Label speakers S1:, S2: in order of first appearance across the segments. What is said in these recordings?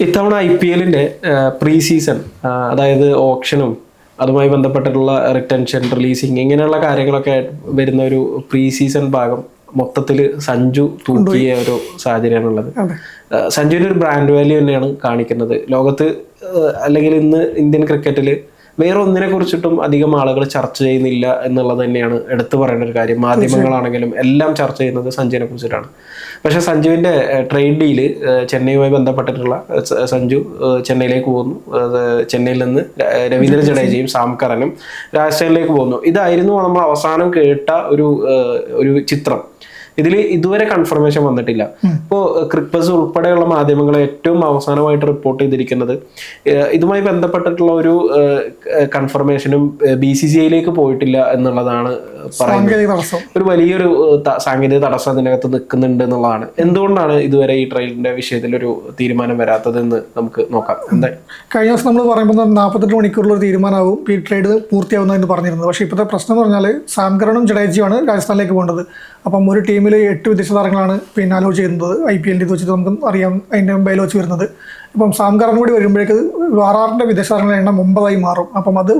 S1: ഇത്തവണ IPL-ന്റെ pre season, അതായത് ഓപ്ഷനും അതുമായി ബന്ധപ്പെട്ടിട്ടുള്ള റിട്ടൻഷൻ, റിലീസിങ് ഇങ്ങനെയുള്ള കാര്യങ്ങളൊക്കെ വരുന്ന ഒരു പ്രീ സീസൺ ഭാഗം മൊത്തത്തിൽ സഞ്ജു തൂക്കിയ ഒരു സാഹചര്യമാണുള്ളത്. സഞ്ജുവിന്റെ ഒരു ബ്രാൻഡ് വാല്യൂ തന്നെയാണ് കാണിക്കുന്നത് ലോകത്ത്. അല്ലെങ്കിൽ ഇന്ന് ഇന്ത്യൻ ക്രിക്കറ്റിൽ വേറെ ഒന്നിനെ കുറിച്ചിട്ടും അധികം ആളുകൾ ചർച്ച ചെയ്യുന്നില്ല എന്നുള്ളത് തന്നെയാണ് എടുത്തു പറയേണ്ട ഒരു കാര്യം. മാധ്യമങ്ങളാണെങ്കിലും എല്ലാം ചർച്ച ചെയ്യുന്നത് സഞ്ജുവിനെ കുറിച്ചിട്ടാണ്. പക്ഷെ സഞ്ജുവിന്റെ ട്രേഡ് ഡീല്, ചെന്നൈയുമായി ബന്ധപ്പെട്ടിട്ടുള്ള സഞ്ജു ചെന്നൈയിലേക്ക് പോകുന്നു. ചെന്നൈയിൽ നിന്ന് രവീന്ദ്ര ജഡേജയും സാം കറനും രാജസ്ഥാനിലേക്ക് പോകുന്നു. ഇതായിരുന്നു നമ്മൾ അവസാനം കേട്ട ഒരു ചിത്രം. ഇതിൽ ഇതുവരെ കൺഫർമേഷൻ വന്നിട്ടില്ല. ഇപ്പോൾ ക്രിക്ബസ് ഉൾപ്പെടെയുള്ള മാധ്യമങ്ങളെ ഏറ്റവും അവസാനമായിട്ട് റിപ്പോർട്ട് ചെയ്തിരിക്കുന്നത് ഇതുമായി ബന്ധപ്പെട്ടിട്ടുള്ള ഒരു കൺഫർമേഷനും BCCIയിലേക്ക് പോയിട്ടില്ല എന്നുള്ളതാണ് പറയുന്നത്. ഒരു വലിയൊരു സാങ്കേതിക തടസ്സം അതിനകത്ത് നിൽക്കുന്നുണ്ട് എന്നുള്ളതാണ്. എന്തുകൊണ്ടാണ് ഇതുവരെ ഈ ട്രയലിന്റെ വിഷയത്തിൽ ഒരു തീരുമാനം വരാത്തതെന്ന് നമുക്ക് നോക്കാം. എന്താ
S2: കഴിഞ്ഞ ദിവസം നമ്മൾ പറയുമ്പോൾ 48 മണിക്കൂറിലൊരു തീരുമാനമാവും ഈ ട്രേഡ് പൂർത്തിയാവുന്നതെന്ന് പറഞ്ഞിരുന്നത്. പക്ഷേ ഇപ്പോഴത്തെ പ്രശ്നം എന്ന് പറഞ്ഞാൽ സാം കറനും ജഡേജയുമാണ് രാജസ്ഥാനിലേക്ക് പോകേണ്ടത്. അപ്പം ഒരു ടീമിൽ 8 വിദേശ താരങ്ങളാണ് അലോ ചെയ്യുന്നത്. IPL ഇത് വെച്ചിട്ട് നമുക്ക് അറിയാം അതിൻ്റെ മുമ്പിൽ വെച്ച് വരുന്നത്. ഇപ്പം സാം കറൻ കൂടി വരുമ്പോഴേക്ക് RRന്റെ വിദേശ താരങ്ങളുടെ എണ്ണം 9 മാറും. അപ്പം അത്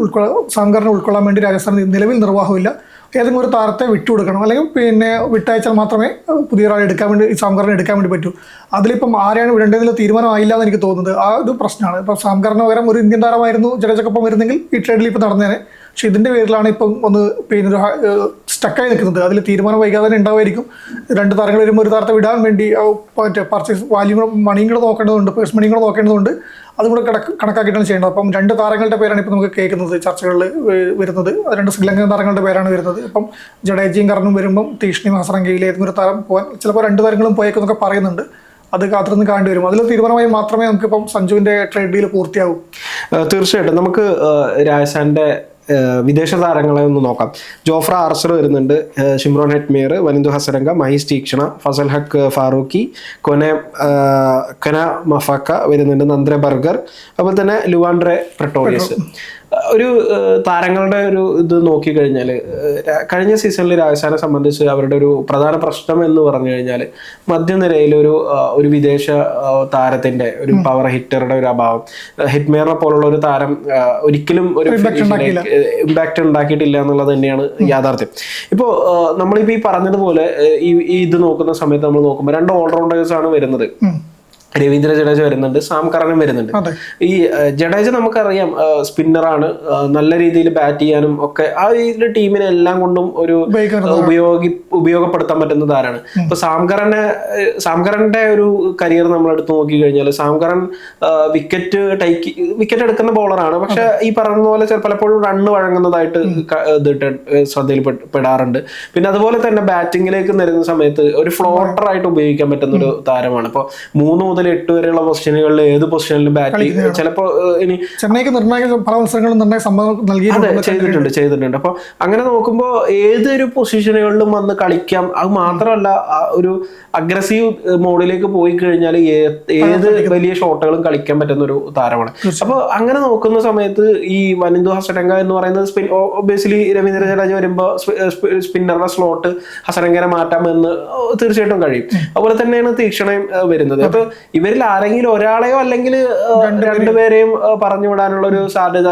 S2: സാം കറനെ ഉൾക്കൊള്ളാൻ വേണ്ടി രാജസ്ഥാൻ നിലവിൽ നിർവാഹമില്ല. ഏതെങ്കിലും ഒരു താരത്തെ വിട്ടുകൊടുക്കണം, അല്ലെങ്കിൽ വിട്ടയച്ചാൽ മാത്രമേ പുതിയ ഒരാളെ എടുക്കാൻ വേണ്ടി സാം കറനെ എടുക്കാൻ വേണ്ടി പറ്റൂ. അതിലിപ്പം ആരെയാണ് വിടേണ്ടതിൽ തീരുമാനമായില്ല എന്ന് എനിക്ക് തോന്നുന്നത്. ആ ഒരു പ്രശ്നമാണ്. ഇപ്പം സാം കറന് പകരം ഒരു ഇന്ത്യൻ താരമായിരുന്നു ജഡേജക്കൊപ്പം വരുന്നെങ്കിൽ ഈ ട്രേഡിൽ ഇപ്പം നടന്നേനെ. പക്ഷെ ഇതിൻ്റെ പേരിലാണ് ഇപ്പം ഒരു സ്റ്റക്കായി നിൽക്കുന്നത്. അതിൽ തീരുമാനം വൈകാതെ തന്നെ ഉണ്ടാവുമായിരിക്കും. 2 താരങ്ങൾ വരുമ്പോൾ ഒരു താരത്തെ വിടാൻ വേണ്ടി പർച്ചേസ് വാല്യൂ മണിയും കൂടെ നോക്കേണ്ടതുണ്ട്, പേഴ്സ് മണിയും കൂടെ നോക്കേണ്ടതുണ്ട്. അതും കൂടെ കണക്കാക്കിയിട്ടാണ് ചെയ്യേണ്ടത്. അപ്പം 2 താരങ്ങളുടെ പേരാണ് ഇപ്പം നമുക്ക് കേൾക്കുന്നത് ചർച്ചകളിൽ വരുന്നത്. 2 ശ്രീലങ്കൻ താരങ്ങളുടെ പേരാണ് വരുന്നത്. അപ്പം ജഡേജയും കറനും വരുമ്പം തീഷ്ണയും ഹസറങ്കയിൽ ഏതെങ്കിലും ഒരു താരം പോകാൻ ചിലപ്പോൾ 2 താരങ്ങളും പോയേക്കെന്നൊക്കെ പറയുന്നുണ്ട്. അത് കാത്തിരുന്ന് കാണേണ്ടി വരും. അതിൽ തീരുമാനമായി മാത്രമേ നമുക്കിപ്പം സഞ്ജുവിൻ്റെ ട്രേഡ് ഡീൽ പൂർത്തിയാവും.
S1: തീർച്ചയായിട്ടും നമുക്ക് രാജസ്ഥാന്റെ വിദേശ താരങ്ങളെ ഒന്ന് നോക്കാം. ജോഫ്ര ആർച്ചർ വരുന്നുണ്ട്, ഷിംറോൺ ഹെറ്റ്മെയർ, വനിന്ദു ഹസരംഗ, മഹീഷ് തീക്ഷണ, ഫസൽ ഹക്ക് ഫാറൂഖി, കൊന മഫക്ക വരുന്നുണ്ട്, നന്ദ്ര ബർഗർ, അതുപോലെ തന്നെ ലുവാൻഡ്രെ പ്രട്ടോറിയസ്. ഒരു താരങ്ങളുടെ ഒരു ഇത് നോക്കിക്കഴിഞ്ഞാൽ കഴിഞ്ഞ സീസണിൽ രാജസ്ഥാനെ സംബന്ധിച്ച് അവരുടെ ഒരു പ്രധാന പ്രശ്നം എന്ന് പറഞ്ഞു കഴിഞ്ഞാൽ മധ്യനിരയിൽ ഒരു വിദേശ താരത്തിന്റെ ഒരു പവർ ഹിറ്ററുടെ ഒരു അഭാവം. ഹിറ്റ്മെയറിനെ പോലുള്ള ഒരു താരം ഒരിക്കലും ഒരു ഇമ്പാക്ട് ഉണ്ടാക്കിയിട്ടില്ല എന്നുള്ളത് തന്നെയാണ് യാഥാർത്ഥ്യം. ഇപ്പോൾ നമ്മളിപ്പോൾ ഈ പറഞ്ഞതുപോലെ ഈ ഇത് നോക്കുന്ന സമയത്ത് നമ്മൾ നോക്കുമ്പോൾ 2 ഓൾറൗണ്ടേഴ്സ് ആണ് വരുന്നത്. രവീന്ദ്ര ജഡേജ വരുന്നുണ്ട്, സാം കറനും വരുന്നുണ്ട്. ഈ ജഡേജ നമുക്കറിയാം സ്പിന്നറാണ്, നല്ല രീതിയിൽ ബാറ്റ് ചെയ്യാനും ഒക്കെ ആ ഈ ടീമിനെ എല്ലാം കൊണ്ടും ഒരു ഉപയോഗപ്പെടുത്താൻ പറ്റുന്ന താരാണ്. ഇപ്പൊ സാംകറന്റെ ഒരു കരിയർ നമ്മൾ എടുത്തു നോക്കി കഴിഞ്ഞാൽ സാംകറൻ വിക്കറ്റ് എടുക്കുന്ന ബോളറാണ്. പക്ഷെ ഈ പറയുന്ന പോലെ പലപ്പോഴും റണ്ണ് വഴങ്ങുന്നതായിട്ട് ശ്രദ്ധയിൽപ്പെടാറുണ്ട്. പിന്നെ അതുപോലെ തന്നെ ബാറ്റിങ്ങിലേക്ക് വരുന്ന സമയത്ത് ഒരു ഫ്ലോട്ടർ ആയിട്ട് ഉപയോഗിക്കാൻ പറ്റുന്ന ഒരു താരമാണ്. ഇപ്പൊ 3 മുതൽ 8 വരെയുള്ള പൊസിഷനുകളിൽ ഏത് പൊസിഷനിലും ബാറ്റ് ചിലപ്പോ ഇനി
S2: ചെന്നൈക്ക് നിർണായക പല മത്സരങ്ങളും
S1: ചെയ്തിട്ടുണ്ട്. അപ്പൊ അങ്ങനെ നോക്കുമ്പോൾ ഏതൊരു പൊസിഷനുകളിലും വന്ന് കളിക്കാം. അത് മാത്രമല്ല ഒരു അഗ്രസീവ് മോഡിലേക്ക് പോയി കഴിഞ്ഞാൽ ഏത് വലിയ ഷോട്ടുകളും കളിക്കാൻ പറ്റുന്ന ഒരു താരമാണ്. അപ്പൊ അങ്ങനെ നോക്കുന്ന സമയത്ത് ഈ വനിന്ദു ഹസരംഗ എന്ന് പറയുന്നത് ഒബിയസ്ലി രവീന്ദ്ര ജഡേജ വരുമ്പോൾ സ്പിന്നറുടെ സ്ലോട്ട് ഹസരംഗനെ മാറ്റാമെന്ന് തീർച്ചയായിട്ടും കഴിയും. അതുപോലെ തന്നെയാണ് തീക്ഷണയും വരുന്നത്. അപ്പൊ ഇവരിൽ ആരെങ്കിലും ഒരാളെയോ അല്ലെങ്കിൽ 2 പേരെയും പറഞ്ഞു വിടാനുള്ള ഒരു സാധ്യത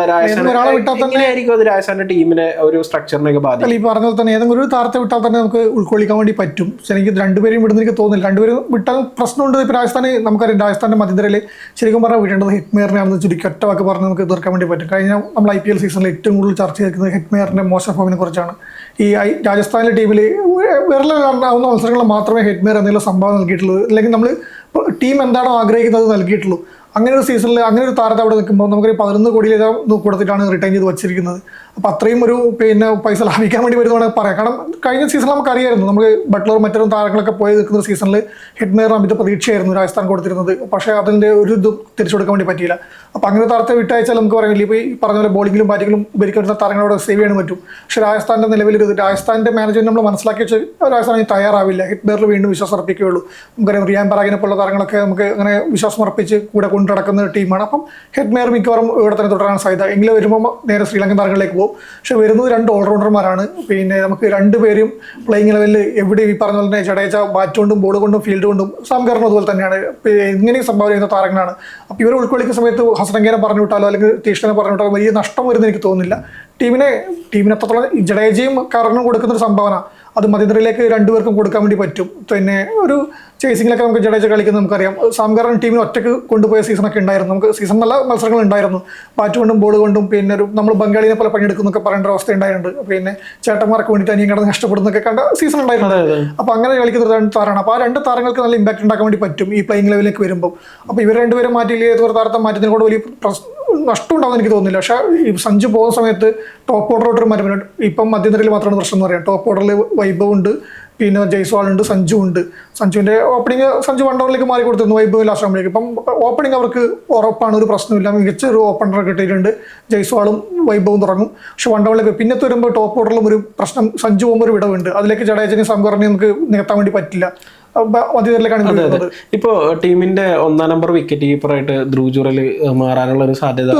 S1: രാജസ്ഥാന്റെ ടീമിനെ ഒരു സ്ട്രക്ചറിനൊക്കെ ബാധിക്കും.
S2: ഈ പറഞ്ഞ പോലെ തന്നെ ഏതെങ്കിലും ഒരു താരത്തെ വിട്ടാൽ തന്നെ നമുക്ക് ഉൾക്കൊള്ളിക്കാൻ വേണ്ടി പറ്റും. എനിക്ക് 2 പേരെയും വിടുന്ന എനിക്ക് തോന്നുന്നില്ല. 2 പേരും വിട്ടാൽ പ്രശ്നമുണ്ട്. ഇപ്പോൾ രാജസ്ഥാന് നമുക്കറിയാം, രാജസ്ഥാന്റെ മധ്യനിരയിൽ ശരിക്കും പറഞ്ഞാൽ വിടേണ്ടത് ഹെറ്റ്മെയറിനെയാണെന്ന് ചുരുക്കി ഒറ്റ വാക്ക് പറഞ്ഞ് നമുക്ക് തീർക്കാൻ വേണ്ടി പറ്റും. കഴിഞ്ഞ നമ്മൾ IPL സീസണിൽ ഏറ്റവും കൂടുതൽ ചർച്ച ചെയ്തിരിക്കുന്നത് ഹെറ്റ്മെയറിന്റെ മോശം ഫോമിനെ കുറിച്ചാണ്. ഈ രാജസ്ഥാനിലെ ടീമിൽ വിരലാവുന്ന മത്സരങ്ങൾ മാത്രമേ ഹെറ്റ്മെയർ എന്തെങ്കിലും സംഭാവന നൽകിയിട്ടുള്ളൂ, അല്ലെങ്കിൽ നമ്മൾ ടീം എന്താണോ ആഗ്രഹിക്കുന്നത് നൽകിയിട്ടുള്ളൂ. അങ്ങനെ ഒരു സീസണിൽ അങ്ങനെ ഒരു താരത്തെ അവിടെ നിൽക്കുമ്പോൾ നമുക്കൊരു 11 കോടിയിലേറെ കൊടുത്തിട്ടാണ് റിട്ടേൺ ചെയ്ത് വച്ചിരിക്കുന്നത്. അപ്പോൾ അത്രയും ഒരു പൈസ ലാഭിക്കാൻ വേണ്ടി വരുന്നതാണ് പറയാം. കാരണം കഴിഞ്ഞ സീസണിൽ നമുക്കറിയായിരുന്നു, നമുക്ക് ബട്ട്ലർ മറ്റൊരു താരങ്ങളൊക്കെ പോയി നിൽക്കുന്ന സീസണിൽ ഹെറ്റ്മെയറിന് അമിത പ്രതീക്ഷയായിരുന്നു രാജസ്ഥാൻ കൊടുത്തിരുന്നത്. പക്ഷേ അതിൻ്റെ ഒരു ഇതും തിരിച്ചു കൊടുക്കാൻ വേണ്ടി പറ്റിയില്ല. അപ്പോൾ അങ്ങനെ താരത്തെ വിട്ടയച്ചാൽ നമുക്ക് പറയാം, ഇപ്പോൾ ഈ പറഞ്ഞ പോലെ ബോളിങ്ങിലും ബാറ്റിങ്ങിലും ഉപരിക്കുന്ന താരങ്ങളോട് സേവ് ചെയ്യാൻ പറ്റും. പക്ഷേ രാജസ്ഥാൻ്റെ നിലവിൽ രാജസ്ഥാൻ്റെ മാനേജ്മെന്റ് നമ്മൾ മനസ്സിലാക്കി വെച്ച് രാജസ്ഥാൻ തയ്യാറാവില്ല. ഹെറ്റ്മെയറിൽ വീണ്ടും വിശ്വാസം അർപ്പിക്കുകയുള്ളൂ. നമുക്കറിയാം റിയാൻ പരാഗിനെ പോലുള്ള താരങ്ങളൊക്കെ നമുക്ക് അങ്ങനെ വിശ്വാസം അർപ്പിച്ച് കൂടെ കൊണ്ടു നടക്കുന്ന ടീമാണ്. അപ്പം ഹെറ്റ്മെയർ മിക്കവാറും ഇവിടെ തന്നെ തുടരാൻ സാധ്യത. എങ്കിലും വരുമ്പോൾ നേരെ ശ്രീലങ്കൻ താരങ്ങളിലേക്ക് പോകും. വരുമ്പോൾ. പക്ഷെ വരുന്നത് 2 ഓൾറൗണ്ടർമാരാണ്. പിന്നെ നമുക്ക് 2 പേരും പ്ലേയിങ് ലെവലിൽ എവിടെ ഈ പറഞ്ഞ പോലെ തന്നെ ജഡേജ ബാറ്റ് കൊണ്ടും ബോൾ കൊണ്ടും ഫീൽഡ് കൊണ്ടും സാംകറും അതുപോലെ തന്നെയാണ് ഇങ്ങനെയും സംഭാവന ചെയ്യുന്ന താരങ്ങളാണ്. അപ്പോൾ ഇവരെ ഉൾക്കൊള്ളിക്കുന്ന സമയത്ത് ഹസരംഗേനെ പറഞ്ഞു വിട്ടാലോ അല്ലെങ്കിൽ തീഷ്ണനെ പറഞ്ഞു വിട്ടാലോ വലിയ നഷ്ടം വരുന്ന എനിക്ക് തോന്നുന്നില്ല. ടീമിനെ അത്രത്തോളം ജഡേജയും കറനും കൊടുക്കുന്ന ഒരു സംഭാവന അത് മധ്യനിരയിലേക്ക് 2 പേർക്കും കൊടുക്കാൻ വേണ്ടി പറ്റും. പിന്നെ ഒരു ചേസിങ്ങിലൊക്കെ നമുക്ക് ജഡേജ കളിക്കുന്നത് നമുക്കറിയാം. സാംകറൻ ടീമിന് ഒറ്റയ്ക്ക് കൊണ്ടുപോയ സീസണൊക്കെ ഉണ്ടായിരുന്നു. നമുക്ക് സീസൺ നല്ല മത്സരങ്ങൾ ഉണ്ടായിരുന്നു. ബാറ്റ് കൊണ്ടും ബോൾ കൊണ്ടും പിന്നെ നമ്മൾ ബംഗാളിനെ പോലെ പണിയെടുക്കുന്നൊക്കെ പറയേണ്ട അവസ്ഥ ഉണ്ടായിട്ടുണ്ട്. പിന്നെ ചേട്ടന്മാർക്ക് വേണ്ടിയിട്ട് അനിയും കടന്ന് നഷ്ടപ്പെടുന്നൊക്കെ കണ്ട സീസൺ ഉണ്ടായിരുന്നു. അപ്പോൾ അങ്ങനെ കളിക്കുന്ന 2 താരമാണ്. അപ്പോൾ ആ 2 താരങ്ങൾക്ക് നല്ല ഇമ്പാക്ട് ഉണ്ടാക്കാൻ വേണ്ടി പറ്റും ഈ പ്ലേയിങ് ലെവലിലേക്ക് വരുമ്പോൾ. അപ്പോൾ ഇവർ 2 പേരും മാറ്റിയില്ലേ ഒരു താരത്തെ മാറ്റുന്നതിനോട് വലിയ നഷ്ടം ഉണ്ടാവുമെന്ന് എനിക്ക് തോന്നുന്നില്ല. പക്ഷേ ഈ സഞ്ജു പോകുന്ന സമയത്ത് ടോപ്പ് ഓർഡറോട്ടൊരു മാറ്റം. ഇപ്പം മധ്യനിരയിൽ മാത്രമാണ് പ്രശ്നം എന്ന് പറയാം. ടോപ്പ് ഓർഡറിൽ വൈഭവ് ഉണ്ട്, പിന്നെ ജയ്സ്വാൾ ഉണ്ട്, സഞ്ജു ഉണ്ട്. സഞ്ജുവിൻ്റെ ഓപ്പണിംഗ് സഞ്ജു 1 ഡൗണിലേക്ക് മാറി കൊടുത്തിരുന്നു വൈഭവ് ലാസ്റ്റ് റൗണ്ടിലേക്ക്. ഇപ്പം ഓപ്പണിംഗ് അവർക്ക് ഉറപ്പാണ്, ഒരു പ്രശ്നമില്ല. മികച്ച ഒരു ഓപ്പണറെ കിട്ടിയിട്ടുണ്ട്. ജയ്സ്വാളും വൈഭവും തുടങ്ങും. പക്ഷെ 1 ഡൗണിലേക്ക് പിന്നത്തെ വരുമ്പോൾ ടോപ്പ് ഓർഡറിലും ഒരു പ്രശ്നം സഞ്ജു പോകുമ്പോൾ ഒരു വിടവുണ്ട്. അതിലേക്ക് ജഡേജനെയും സംഘറിനെയും നമുക്ക് നികത്താൻ വേണ്ടി പറ്റില്ല.
S1: ഇപ്പോ ടീമിന്റെ 1ാം നമ്പർ വിക്കറ്റ് കീപ്പറായിട്ട് ധ്രുവ് ജുറൽ മാറാനുള്ള ഒരു സാധ്യത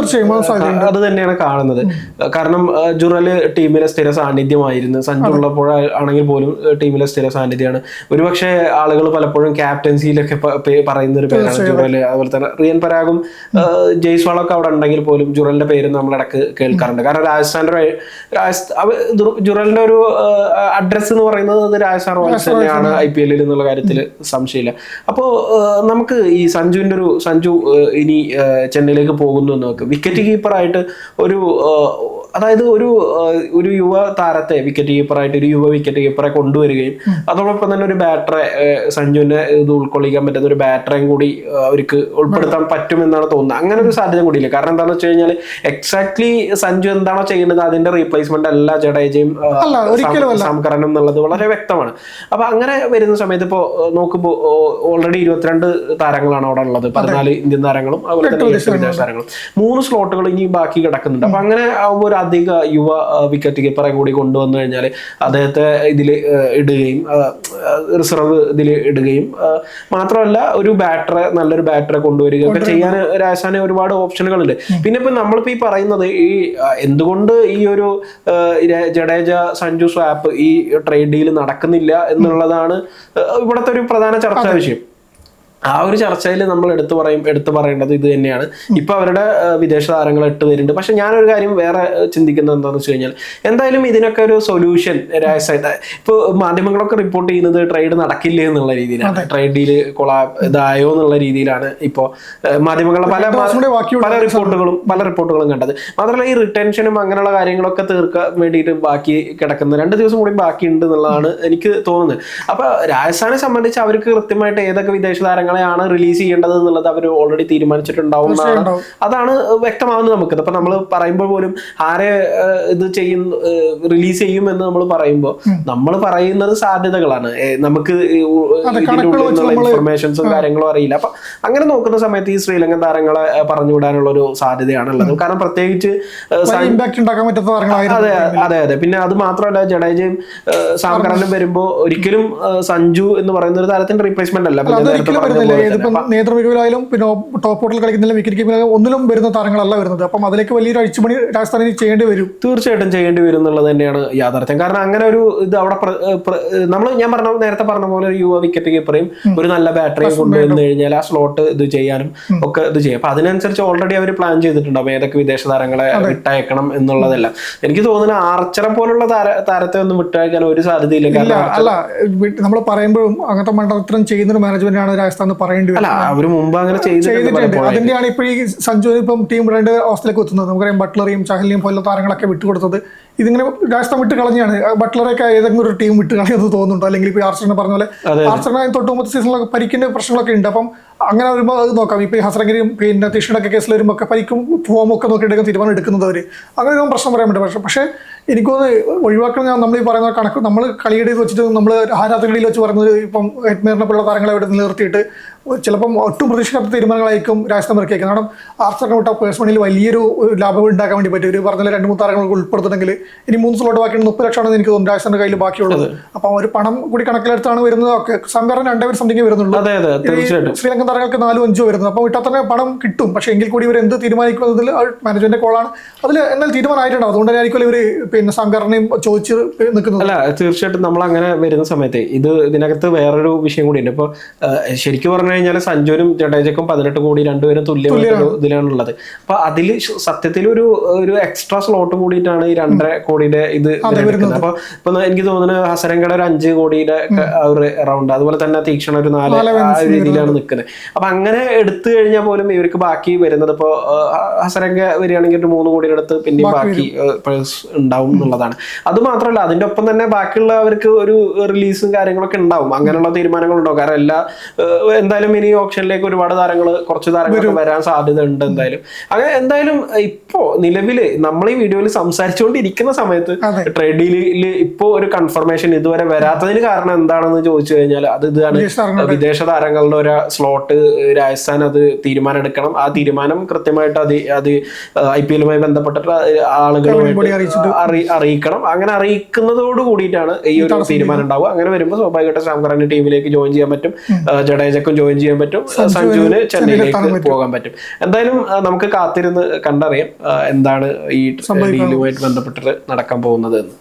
S1: അത് തന്നെയാണ് കാണുന്നത്. കാരണം ജുറൽ ടീമിലെ സ്ഥിര സാന്നിധ്യമായിരുന്നു. സഞ്ജു ഉള്ളപ്പോൾ ആണെങ്കിൽ പോലും ടീമിലെ സ്ഥിര സാന്നിധ്യമാണ്. ഒരുപക്ഷെ ആളുകൾ പലപ്പോഴും ക്യാപ്റ്റൻസിയിലൊക്കെ പറയുന്ന ഒരു പേരാണ് ജുറൽ. അതുപോലെ തന്നെ റിയൻ പരാഗും ജയ്സ്വാളൊക്കെ അവിടെ ഉണ്ടെങ്കിൽ പോലും ജുറലിന്റെ പേര് നമ്മൾ ഇടക്ക് കേൾക്കാറുണ്ട്. കാരണം ജുറലിന്റെ ഒരു അഡ്രസ് എന്ന് പറയുന്നത് രാജസ്ഥാൻ റോയൽസ് തന്നെയാണ് IPL എന്നുള്ള കാര്യം സംശയമില്ല. അപ്പോൾ നമുക്ക് ഈ സഞ്ജു ഇനി ചെന്നൈയിലേക്ക് പോകുന്നു എന്ന് നോക്ക്. വിക്കറ്റ് കീപ്പറായിട്ട് അതായത് ഒരു യുവ താരത്തെ വിക്കറ്റ് കീപ്പറായിട്ട് ഒരു യുവ വിക്കറ്റ് കീപ്പറെ കൊണ്ടുവരികയും അതോടൊപ്പം തന്നെ ഒരു ബാറ്ററെ സഞ്ജുവിനെ ഇത് ഉൾക്കൊള്ളിക്കാൻ പറ്റുന്ന ഒരു ബാറ്ററേയും കൂടി അവർക്ക് ഉൾപ്പെടുത്താൻ പറ്റുമെന്നാണ് തോന്നുന്നത്. അങ്ങനെ ഒരു സാധ്യത കൂടിയില്ല. കാരണം എന്താണെന്ന് വെച്ച് കഴിഞ്ഞാൽ എക്സാക്ട്ലി സഞ്ജു എന്താണോ ചെയ്യുന്നത് അതിന്റെ റീപ്ലേസ്മെന്റ് അല്ല ജഡേജയും സാംകറനും എന്നുള്ളത് വളരെ വ്യക്തമാണ്. അപ്പൊ അങ്ങനെ വരുന്ന സമയത്ത് ഇപ്പോ നോക്കുമ്പോൾ ഓൾറെഡി 22 താരങ്ങളാണ് അവിടെ ഉള്ളത്. 14 ഇന്ത്യൻ താരങ്ങളും അതുപോലെ തന്നെ 8 വിദേശ താരങ്ങളും. 3 സ്ലോട്ടുകൾ ഇനി ബാക്കി കിടക്കുന്നുണ്ട്. അപ്പൊ അങ്ങനെ ആകുമ്പോൾ ഒരു അധിക യുവ വിക്കറ്റ് കീപ്പറെ കൂടി കൊണ്ടുവന്നു കഴിഞ്ഞാൽ അദ്ദേഹത്തെ ഇതിൽ ഇടുകയും റിസർവ് ഇതിൽ ഇടുകയും മാത്രമല്ല നല്ലൊരു ബാറ്ററെ കൊണ്ടുവരികയും ഒക്കെ ചെയ്യാൻ രാജസ്ഥാന് ഒരുപാട് ഓപ്ഷനുകളുണ്ട്. പിന്നെ ഇപ്പൊ നമ്മളിപ്പോ ഈ പറയുന്നത് ഈ എന്തുകൊണ്ട് ഈ ഒരു ജഡേജ സഞ്ജു സ്വാപ്പ് ഈ ട്രേഡ് ഡീൽ നടക്കുന്നില്ല എന്നുള്ളതാണ് ഇവിടുത്തെ ഒരു പ്രധാന ചർച്ചാ വിഷയം. ആ ഒരു ചർച്ചയിൽ നമ്മൾ എടുത്തു പറയേണ്ടത് ഇത് തന്നെയാണ്. ഇപ്പൊ അവരുടെ വിദേശ താരങ്ങൾ 8 പേരുണ്ട്. പക്ഷെ ഞാനൊരു കാര്യം വേറെ ചിന്തിക്കുന്നത് എന്താണെന്ന് വെച്ച് കഴിഞ്ഞാൽ എന്തായാലും ഇതിനൊക്കെ ഒരു സൊല്യൂഷൻ ഇപ്പൊ മാധ്യമങ്ങളൊക്കെ റിപ്പോർട്ട് ചെയ്യുന്നത് ട്രേഡ് നടക്കില്ല എന്നുള്ള രീതിയിലാണ്. ട്രേഡ് ഡീല് ഇതായോ എന്നുള്ള രീതിയിലാണ് ഇപ്പോ മാധ്യമങ്ങളുടെ പല റിപ്പോർട്ടുകളും കണ്ടത്. മാത്രമല്ല ഈ റിട്ടൻഷനും അങ്ങനെയുള്ള കാര്യങ്ങളൊക്കെ തീർക്കാൻ വേണ്ടിയിട്ട് ബാക്കി കിടക്കുന്ന 2 ദിവസം കൂടി ബാക്കിയുണ്ട് എന്നുള്ളതാണ് എനിക്ക് തോന്നുന്നത്. അപ്പൊ രാജസ്ഥാനെ സംബന്ധിച്ച് അവർക്ക് കൃത്യമായിട്ട് ഏതൊക്കെ വിദേശ താരങ്ങൾ ാണ് റിലീസ് ചെയ്യേണ്ടത് എന്നുള്ളത് അവർ ഓൾറെഡി തീരുമാനിച്ചിട്ടുണ്ടാവും. അതാണ് വ്യക്തമാവുന്നത് നമുക്ക്. അപ്പൊ നമ്മൾ പറയുമ്പോൾ പോലും ആരെ ഇത് റിലീസ് ചെയ്യും എന്ന് നമ്മൾ പറയുമ്പോൾ നമ്മൾ പറയുന്നത് സാധ്യതകളാണ്. നമുക്ക് ഇതിന്റെ ഉള്ളിൽ നിന്നുള്ള ഇൻഫർമേഷൻസും കാര്യങ്ങളും അറിയില്ല. അപ്പൊ അങ്ങനെ നോക്കുന്ന സമയത്ത് ഈ ശ്രീലങ്കൻ താരങ്ങളെ പറഞ്ഞുവിടാനുള്ള ഒരു സാധ്യതയാണുള്ളത്. കാരണം പ്രത്യേകിച്ച് അതെ. പിന്നെ അത് മാത്രമല്ല ജഡേജയും സാംകറനും വരുമ്പോ ഒരിക്കലും സഞ്ജു എന്ന് പറയുന്ന ഒരു താരത്തിന്റെ റീപ്ലേസ്മെന്റ് അല്ല.
S2: നേതൃമികവിലായാലും പിന്നെ ടോപ്പ് ഓർഡറിൽ കളിക്കുന്നില്ല വിക്കറ്റ് കീപ്പിംഗ് ഒന്നിലും വരുന്ന താരങ്ങളല്ല വരുന്നത്. അപ്പം അതിലേക്ക് വലിയൊരു അഴിച്ചുപണി രാജസ്ഥാനിൽ ചെയ്യേണ്ടി വരും.
S1: തീർച്ചയായിട്ടും ചെയ്യേണ്ടി വരും എന്നുള്ളത് തന്നെയാണ് യാഥാർത്ഥ്യം. കാരണം അങ്ങനെ ഒരു ഇത് അവിടെ ഞാൻ നേരത്തെ പറഞ്ഞ പോലെ ഒരു യുവ വിക്കറ്റ് കീപ്പറേയും ഒരു നല്ല ബാറ്ററിയും കൊണ്ടുവന്നു കഴിഞ്ഞാൽ ആ സ്ലോട്ട് ഇത് ചെയ്യാനും ഒക്കെ ഇത് ചെയ്യും. അപ്പൊ അതിനനുസരിച്ച് ഓൾറെഡി അവർ പ്ലാൻ ചെയ്തിട്ടുണ്ടാവും ഏതൊക്കെ വിദേശ താരങ്ങളെ വിട്ടയക്കണം എന്നുള്ളതെല്ലാം. എനിക്ക് തോന്നുന്നു ആർച്ചറെ പോലുള്ള താരത്തെ ഒന്നും വിട്ടയക്കാൻ ഒരു സാധ്യതയില്ല.
S2: അല്ല നമ്മൾ പറയുമ്പോഴും അങ്ങനത്തെ മണ്ഡലത്തിലും ചെയ്യുന്ന ഒരു മാനേജ്മെന്റ് ആണ് രാജസ്ഥാൻ പറയേണ്ടി വരും.
S1: അവര് മുമ്പ് അങ്ങനെ ചെയ്തിട്ടുണ്ട്.
S2: അതിന്റെയാണ് ഇപ്പൊ ഈ സഞ്ജു ഇപ്പം ടീം 2 അവസ്ഥയിലേക്ക് എത്തുന്നത്. നമുക്കറിയാം ബട്ട്ലറേയും ചഹലിനെയും പോലുള്ള താരങ്ങളൊക്കെ വിട്ടുകൊടുത്തത് ഇതിങ്ങനെ രാജസ്ഥാൻ വിട്ട് കളഞ്ഞാണ്. ബട്ട്ലറൊക്കെ ഏതെങ്കിലും ഒരു ടീം വിട്ട് കളയുന്നത് തോന്നുന്നുണ്ടോ? അല്ലെങ്കിൽ ഇപ്പൊ ആർച്ചറിനെ പറഞ്ഞ പോലെ ആർച്ചറിനെ തൊട്ട് മുമ്പത്തെ സീസണിലൊക്കെ പരിക്കിന്റെ പ്രശ്നങ്ങളൊക്കെ ഉണ്ട്. അപ്പം അങ്ങനെ വരുമ്പോൾ അത് നോക്കാം. ഇപ്പൊ ഈ ഹസരംഗിരിയും പിന്നെ തീഷ്ണൊക്കെ കേസിൽ വരുമ്പോൾ ഒക്കെ പരിക്കും ഫോമൊക്കെ നോക്കിയിട്ട് തീരുമാനം എടുക്കുന്നത് അവര്. അങ്ങനെ ഒരു പ്രശ്നം പറയാൻ പറ്റും. പക്ഷേ എനിക്കൊന്ന് ഒഴിവാക്കണം. നമ്മൾ ഈ പറയുന്ന കണക്ക് നമ്മൾ കളിയുടെ വെച്ചിട്ട് നമ്മൾ ആരാധകരുടെ വെച്ച് പറയുന്നത് ഇപ്പം ഹെഡ്മേറിനെ പോലുള്ള താരങ്ങളെ അവിടെ നിർത്തിയിട്ട് ചിലപ്പം ഒട്ടും പ്രതീക്ഷിക്കാത്ത തീരുമാനങ്ങളായിരിക്കും രാജസ്ഥാൻ ഇറക്കിയേക്കുന്നത്. കാരണം ആർച്ചറിനെ വിട്ട പേഴ്സ് മണിയിൽ വലിയൊരു ലാഭം ഉണ്ടാക്കാൻ വേണ്ടി പറ്റും. ഒരു പറഞ്ഞ 2-3 താരങ്ങൾക്ക് ഉൾപ്പെടുത്തണമെങ്കിൽ ഇനി 3 സ്ലോട്ട് ബാക്കിയുണ്ട്, 30 ലക്ഷമാണെന്ന് എനിക്ക് തോന്നുന്നു രാജസ്ഥാന്റെ കയ്യിൽ ബാക്കിയുള്ളത്. അപ്പം ഒരു പണം കൂടി കണക്കിലെടുത്താണ് വരുന്നത്. ഒക്കെ സംഘടന 2 സംതിങ് വരുന്നുള്ളൂ.
S1: അതെ അതെ തീർച്ചയായിട്ടും.
S2: ശ്രീലങ്കൻ താരങ്ങൾക്ക് 4-5 വരുന്നത്. അപ്പോൾ ഇട്ടാൽ തന്നെ പണം കിട്ടും. പക്ഷേ എങ്കിൽ കൂടി ഇവർ എന്ത് തീരുമാനിക്കുന്നതിൽ മാനേജ്മെന്റ് കോളാണ്. അതിൽ എന്നാൽ തീരുമാനമായിട്ടുണ്ടാവും. അതുകൊണ്ട് തന്നെയായിരിക്കും ഇവർ പിന്നെ സംഘടനയും ചോദിച്ച് നിൽക്കുന്നത്.
S1: അല്ല തീർച്ചയായിട്ടും നമ്മൾ അങ്ങനെ വരുന്ന സമയത്ത് ഇതിനകത്ത് വേറൊരു വിഷയം കൂടിയുണ്ട്. ഇപ്പോൾ ശരിക്കും പറഞ്ഞു കഴിഞ്ഞാൽ സഞ്ജുവിനും ജഡേജക്കും 18 കോടി രണ്ടുപേരും തുല്യമായിട്ട് ഇതിലാണുള്ളത്. അപ്പൊ അതിൽ സത്യത്തിൽ ഒരു എക്സ്ട്രാ സ്ലോട്ട് കൂടിയിട്ടാണ് ഈ 2.5 കോടിയുടെ ഇത് വരുന്നത്. അപ്പൊ ഇപ്പൊ എനിക്ക് തോന്നുന്നത് ഹസരംഗയുടെ ഒരു 5 കോടിയുടെ ഒരു അറൗണ്ട്, അതുപോലെ തന്നെ തീക്ഷണ ഒരു 4 രീതിയിലാണ് നിൽക്കുന്നത്. അപ്പൊ അങ്ങനെ എടുത്തു കഴിഞ്ഞാൽ പോലും ഇവർക്ക് ബാക്കി വരുന്നത് ഇപ്പോ ഹസരംഗ വരികയാണെങ്കിൽ ഒരു 3 കോടിയുടെ അടുത്ത് പിന്നെയും ബാക്കി ഉണ്ടാവും എന്നുള്ളതാണ്. അത് മാത്രമല്ല അതിന്റെ ഒപ്പം തന്നെ ബാക്കിയുള്ളവർക്ക് ഒരു റിലീസും കാര്യങ്ങളൊക്കെ ഉണ്ടാവും. അങ്ങനെയുള്ള തീരുമാനങ്ങൾ ഉണ്ടാവും. കാരണം എന്തായാലും ഇനി ഓപ്ഷനിലേക്ക് ഒരുപാട് കുറച്ച് താരങ്ങൾ വരാൻ സാധ്യത ഉണ്ട് എന്തായാലും. അങ്ങനെ എന്തായാലും ഇപ്പോ നിലവില് നമ്മൾ ഈ വീഡിയോയിൽ സംസാരിച്ചുകൊണ്ടിരിക്കുന്ന സമയത്ത് ട്രേഡ് ഡീലിൽ ഇപ്പോ ഒരു കൺഫർമേഷൻ ഇതുവരെ വരാത്തതിന് കാരണം എന്താണെന്ന് ചോദിച്ചു കഴിഞ്ഞാൽ അത് ഇതാണ്. വിദേശ താരങ്ങളുടെ ഒരു സ്ലോട്ട് രാജസ്ഥാൻ അത് തീരുമാനം എടുക്കണം. ആ തീരുമാനം കൃത്യമായിട്ട് അത് IPL-മായി ബന്ധപ്പെട്ടിട്ട് ആളുകളുമായിട്ട് അറിയിക്കണം. അങ്ങനെ അറിയിക്കുന്നതോട് കൂടിയിട്ടാണ് ഈ ഒരു തീരുമാനം ഉണ്ടാവുക. അങ്ങനെ വരുമ്പോൾ സ്വാഭാവികമായിട്ട് സാംകറാന്റെ ടീമിലേക്ക് ജോയിൻ ചെയ്യാൻ പറ്റും, ജഡേജക്കും ജോയിൻ ചെയ്യാൻ പറ്റും, സഞ്ജുവിന് ചെന്നൈയിലേക്ക് പോകാൻ പറ്റും. എന്തായാലും നമുക്ക് കാത്തിരുന്ന് കണ്ടറിയാം എന്താണ് ഈ ഡീലുമായിട്ട് ബന്ധപ്പെട്ടിട്ട് നടക്കാൻ പോകുന്നത് എന്ന്.